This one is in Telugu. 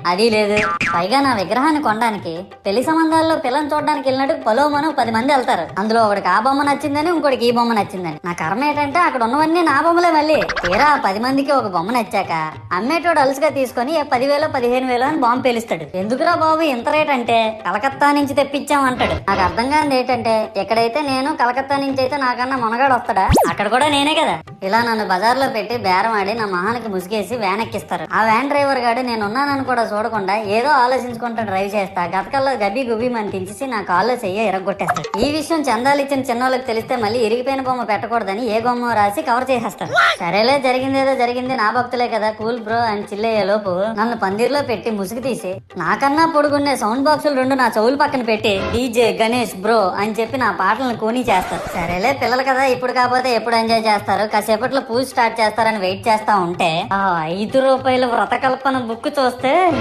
అది లేదు. పైగా నా విగ్రహాన్ని కొనడానికి పెళ్లి సంబంధాల్లో పిల్లని చూడడానికి వెళ్ళినట్టు పొలోమను 10 మంది వెళ్తారు. అందులో ఒకడికి ఆ బొమ్మ నచ్చిందని, ఇంకోటికి ఈ బొమ్మ నచ్చిందని. నా కర్మ ఏంటంటే అక్కడ ఉన్నవన్నీ నా బొమ్మలే. మళ్ళీ తీరా 10 మందికి ఒక బొమ్మ నచ్చాక అమ్మేటోడు అలుసుగా తీసుకొని 10,000 15,000 అని బాంబు పేలుస్తాడు. ఎందుకురా బాబు ఇంత రేట్ అంటే కలకత్తా నుంచి తెప్పించాం అంటాడు. నాకు అర్థం కానిది ఏంటంటే ఎక్కడైతే నేను కలకత్తా నుంచి అయితే నాకన్నా మొనగాడు వస్తాడా, అక్కడ కూడా నేనే కదా. ఇలా నన్ను బజార్లో పెట్టి బేరం ఆడి నా మొహానికి ముసుగేసి వ్యాన్ ఎక్కిస్తారు. ఆ వ్యాన్ డ్రైవర్ గాడు నేనున్నానని కూడా చూడకుండా ఏదో ఆలోచించుకుంటూ డ్రైవ్ చేస్తా గతకల్లో గబ్బి గుబ్బి అని తించేసి నా కాల్లో చెయ్యి ఎరగొట్టేస్తాడు. ఈ విషయం చందాలు ఇచ్చిన చిన్నోళ్ళకి తెలిస్తే మళ్ళీ ఇరిగిపోయిన బొమ్మ పెట్టకూడదని ఏ బొమ్మ రాసి కవర్ చేసేస్తాడు. సరేలే జరిగిందేదో జరిగింది, నా భక్తులే కదా, కూల్ బ్రో అని చిల్లయ్యే లోపు నన్ను పందిర్లో పెట్టి ముసుగు తీసి నాకన్నా పొడుగుండే సౌండ్ బాక్సులు 2 నా చెవులు పక్కన పెట్టి డీజే గణేష్ బ్రో అని చెప్పి నా పాటలను కూనీ చేస్తారు. సరేలే పిల్లలు కదా, ఇప్పుడు కాకపోతే ఎప్పుడు ఎంజాయ్ చేస్తారు, కాసేపట్లో పూజ స్టార్ట్ చేస్తారని వెయిట్ చేస్తా ఉంటే ఆ 5 రూపాయల వ్రతకల్పన బుక్ చూస్తే